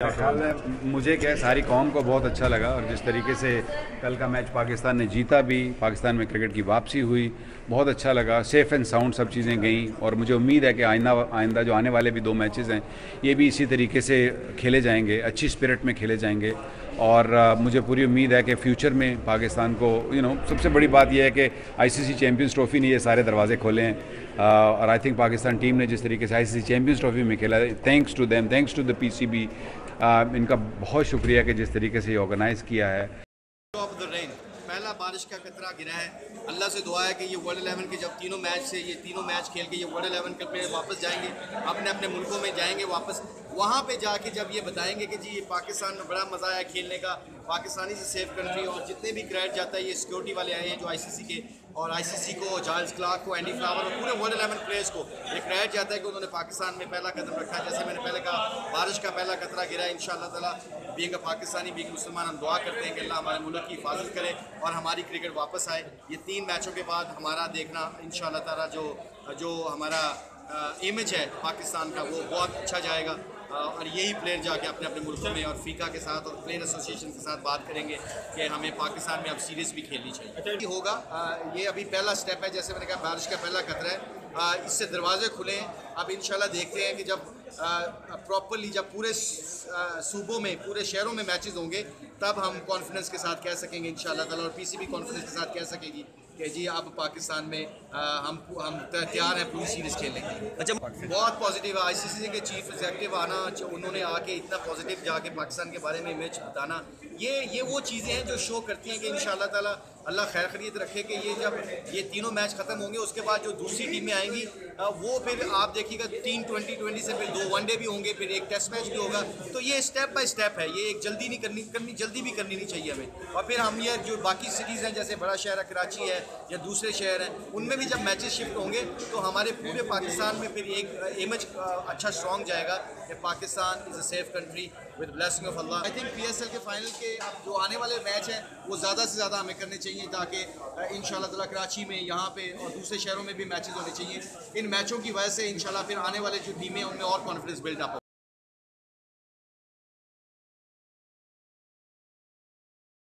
ख्याल है मुझे क्या सारी कौम को बहुत अच्छा लगा और जिस तरीके से कल का मैच पाकिस्तान ने जीता भी, पाकिस्तान में क्रिकेट की वापसी हुई, बहुत अच्छा लगा। सेफ़ एंड साउंड सब चीज़ें गई और मुझे उम्मीद है कि आइंदा जो आने वाले भी 2 मैचेस हैं ये भी इसी तरीके से खेले जाएंगे, अच्छी स्पिरिट में खेले जाएंगे। और मुझे पूरी उम्मीद है कि फ्यूचर में पाकिस्तान को सबसे बड़ी बात यह है कि आईसीसी चैम्पियंस ट्रॉफ़ी ने ये सारे दरवाजे खोले हैं। और आई थिंक पाकिस्तान टीम ने जिस तरीके से आईसीसी चैम्पियंस ट्रॉफ़ी में खेला, thanks to them, thanks to the PCB, इनका बहुत शुक्रिया कि जिस तरीके से ये ऑर्गेनाइज़ किया है। पहला बारिश का कतरा गिरा है। अल्लाह से दुआ है कि ये वर्ल्ड 11 के जब तीनों मैच खेल के ये वर्ल्ड 11 के प्लेयर वापस जाएंगे, अपने अपने मुल्कों में जाएंगे वापस। वहाँ पे जाके जब ये बताएंगे कि जी ये पाकिस्तान में बड़ा मज़ा आया खेलने का, पाकिस्तानी से सेफ कंट्री, और जितने भी क्रेडिट जाता है ये सिक्योरिटी वाले आए हैं जो आईसीसी के, और आईसीसी को, चार्ल्स क्लार्क को, एंडी फ्लावर और पूरे वर्ल्ड 11 प्लेयर्स को ये क्रेडिट जाता है कि उन्होंने पाकिस्तान में पहला कदम रखा। जैसे मैंने पहले कहा, बारिश का पहला कतरा गिरा है। इंशाअल्लाह ताला बीइंग अ पाकिस्तानी, बीइंग मुसलमान, हम दुआ करते हैं कि अल्लाह हमारे मुल्क की हिफाजत करे और हमारी क्रिकेट वापस आए। ये 3 मैचों के बाद हमारा देखना इंशाअल्लाह ताला जो हमारा इमेज है पाकिस्तान का वो बहुत अच्छा जाएगा। और यही प्लेयर जाके अपने अपने मुल्कों में और फीका के साथ और प्लेयर एसोसिएशन के साथ बात करेंगे कि हमें पाकिस्तान में अब सीरीज़ भी खेलनी चाहिए। होगा ये अभी पहला स्टेप है, जैसे मैंने कहा बारिश का पहला खतरा है, इससे दरवाजे खुले हैं। अब इंशाल्लाह देखते हैं कि जब प्रॉपरली जब पूरे सूबों में, पूरे शहरों में मैचेस होंगे तब हम कॉन्फिडेंस के साथ कह सकेंगे इंशाल्लाह ताला, और पीसीबी कॉन्फिडेंस के साथ कह सकेगी कि जी अब पाकिस्तान में हम तैयार हैं पूरी सीरीज़ खेलने के लिए। अच्छा, बहुत पॉजिटिव है आईसीसी के चीफ एग्जीक्यूटिव आना, उन्होंने आके इतना पॉजिटिव जाके पाकिस्तान के बारे में इमेज बताना, ये वो चीज़ें हैं जो शो करती हैं कि इंशाल्लाह ताला अल्लाह खैर खरीत रखे कि ये जब ये तीनों मैच ख़त्म होंगे उसके बाद जो दूसरी टीमें आएंगी वो फिर आप देखिएगा 3 2020 से फिर 2 वनडे भी होंगे, फिर एक टेस्ट मैच भी होगा। तो ये स्टेप बाय स्टेप है, ये एक जल्दी नहीं जल्दी भी करनी नहीं चाहिए हमें। और फिर हम ये जो बाकी सिटीज़ हैं जैसे बड़ा शहर कराची है या दूसरे शहर हैं, उनमें भी जब मैचेस शिफ्ट होंगे तो हमारे पूरे पाकिस्तान में फिर एक इमेज अच्छा स्ट्रॉन्ग जाएगा कि Pakistan is a safe country with blessing of Allah. I think PSL के फाइनल के अब जो आने वाले मैच हैं वो ज़्यादा से ज़्यादा हमें करने चाहिए ताकि इंशाल्लाह ताला कराची में, यहाँ पे और दूसरे शहरों में भी मैचेस होने चाहिए। इन मैचों की वजह से इंशाल्लाह फिर आने वाले जो टीमें हैं उनमें और कॉन्फिडेंस बिल्ड अप हो।